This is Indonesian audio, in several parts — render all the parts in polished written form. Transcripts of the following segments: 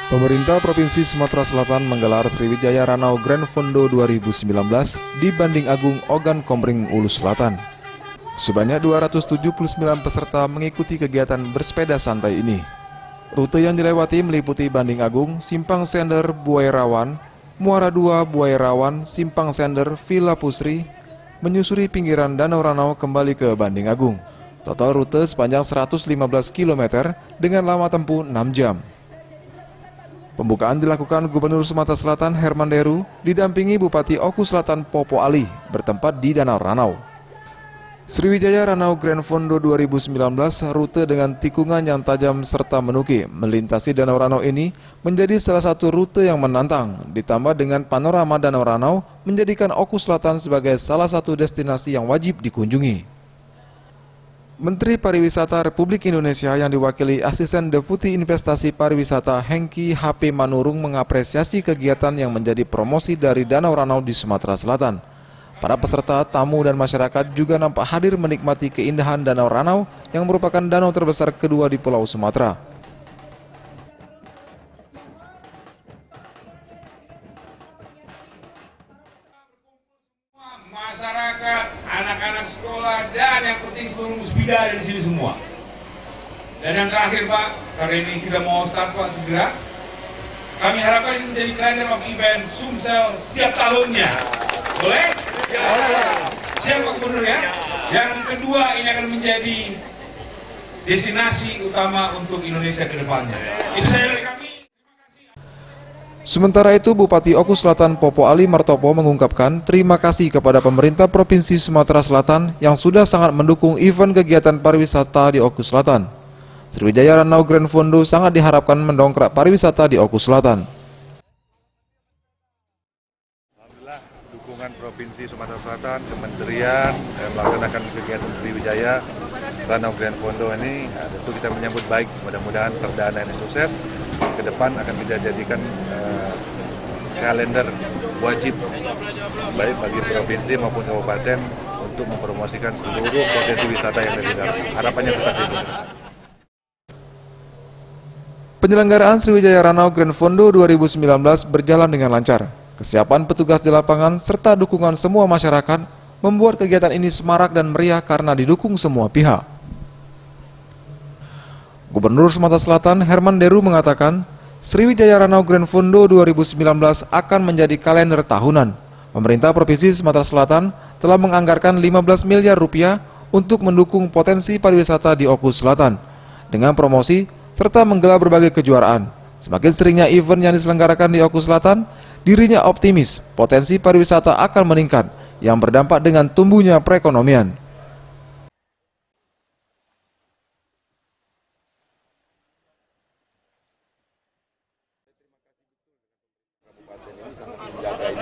Pemerintah Provinsi Sumatera Selatan menggelar Sriwijaya Ranau Grand Fondo 2019 di Banding Agung Ogan Komering Ulu Selatan. Sebanyak 279 peserta mengikuti kegiatan bersepeda santai ini. Rute yang dilewati meliputi Banding Agung, Simpang Sender, Buai Rawan, Muara 2, Buai Rawan, Simpang Sender, Villa Pusri, menyusuri pinggiran Danau Ranau kembali ke Banding Agung. Total rute sepanjang 115 km dengan lama tempuh 6 jam. Pembukaan dilakukan Gubernur Sumatera Selatan Herman Deru didampingi Bupati Oku Selatan Popo Ali bertempat di Danau Ranau. Sriwijaya Ranau Grand Fondo 2019 rute dengan tikungan yang tajam serta menuki melintasi Danau Ranau ini menjadi salah satu rute yang menantang, ditambah dengan panorama Danau Ranau menjadikan Oku Selatan sebagai salah satu destinasi yang wajib dikunjungi. Menteri Pariwisata Republik Indonesia yang diwakili Asisten Deputi Investasi Pariwisata Hengki HP Manurung mengapresiasi kegiatan yang menjadi promosi dari Danau Ranau di Sumatera Selatan. Para peserta, tamu dan masyarakat juga nampak hadir menikmati keindahan Danau Ranau yang merupakan danau terbesar kedua di Pulau Sumatera. Masyarakat, anak-anak sekolah, dan yang penting seluruh musbida ada di sini semua. Dan yang terakhir Pak, karena ini kita mau start Pak segera, kami harapkan ini menjadi kalender of event Sumsel setiap tahunnya. Boleh? Ya. Siap Pak Gubernur ya? Yang kedua, ini akan menjadi destinasi utama untuk Indonesia ke depannya. Itu saya dari kami. Sementara itu, Bupati Oku Selatan Popo Ali Martopo mengungkapkan terima kasih kepada pemerintah Provinsi Sumatera Selatan yang sudah sangat mendukung event kegiatan pariwisata di Oku Selatan. Sriwijaya Ranau Grand Fondo sangat diharapkan mendongkrak pariwisata di Oku Selatan. Alhamdulillah, dukungan Provinsi Sumatera Selatan, Kementerian melaksanakan kegiatan Sriwijaya Ranau Grand Fondo ini, tentu kita menyambut baik. Mudah-mudahan perdana ini sukses. Ke depan akan kita jadikan kalender wajib baik bagi provinsi maupun kabupaten untuk mempromosikan seluruh potensi wisata yang ada di dalam. Harapannya seperti itu. Penyelenggaraan Sriwijaya Ranau Grand Fondo 2019 berjalan dengan lancar. Kesiapan petugas di lapangan serta dukungan semua masyarakat membuat kegiatan ini semarak dan meriah karena didukung semua pihak. Gubernur Sumatera Selatan Herman Deru mengatakan, Sriwijaya Ranau Grand Fondo 2019 akan menjadi kalender tahunan. Pemerintah Provinsi Sumatera Selatan telah menganggarkan 15 miliar rupiah untuk mendukung potensi pariwisata di Oku Selatan dengan promosi serta menggelar berbagai kejuaraan. Semakin seringnya event yang diselenggarakan di Oku Selatan, dirinya optimis potensi pariwisata akan meningkat yang berdampak dengan tumbuhnya perekonomian.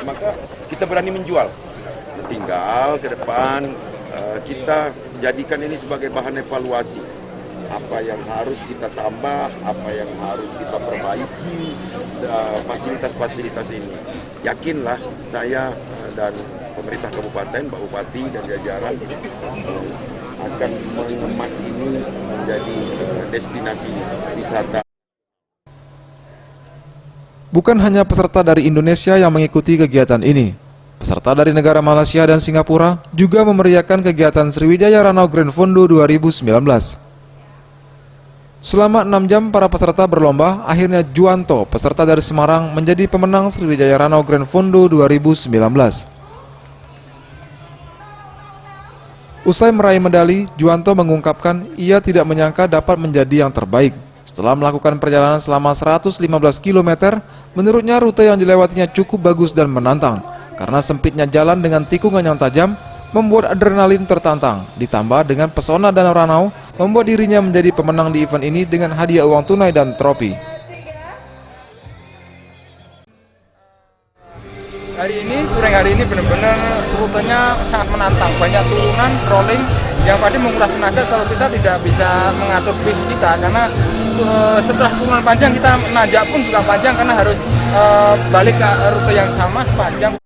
Maka kita berani menjual. Tinggal ke depan kita jadikan ini sebagai bahan evaluasi. Apa yang harus kita tambah, apa yang harus kita perbaiki, fasilitas-fasilitas ini. Yakinlah saya dan pemerintah kabupaten, Pak Bupati dan jajaran akan mengemas ini menjadi destinasi wisata. Bukan hanya peserta dari Indonesia yang mengikuti kegiatan ini. Peserta dari negara Malaysia dan Singapura juga memeriahkan kegiatan Sriwijaya Ranau Grand Fondo 2019. Selama 6 jam para peserta berlomba, akhirnya Juanto, peserta dari Semarang, menjadi pemenang Sriwijaya Ranau Grand Fondo 2019. Usai meraih medali, Juanto mengungkapkan ia tidak menyangka dapat menjadi yang terbaik. Setelah melakukan perjalanan selama 115 km, menurutnya rute yang dilewatinya cukup bagus dan menantang. Karena sempitnya jalan dengan tikungan yang tajam, membuat adrenalin tertantang. Ditambah dengan pesona Danau Ranau, membuat dirinya menjadi pemenang di event ini dengan hadiah uang tunai dan trofi. Hari ini benar-benar rutenya sangat menantang. Banyak turunan, rolling, yang pasti menguras tenaga kalau kita tidak bisa mengatur pace kita. Karena setelah turunan panjang kita nanjak pun juga panjang karena harus balik ke rute yang sama sepanjang.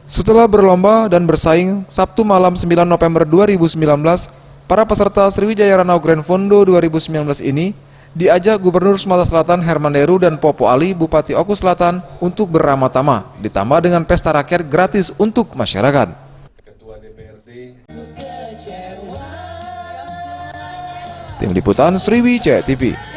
Setelah berlomba dan bersaing, Sabtu malam 9 November 2019, para peserta Sriwijaya Ranau Grand Fondo 2019 ini diajak Gubernur Sumatera Selatan Herman Deru dan Popo Ali, Bupati Oku Selatan untuk beramah-tamah, ditambah dengan pesta rakyat gratis untuk masyarakat. Tim Liputan Sriwijaya TV.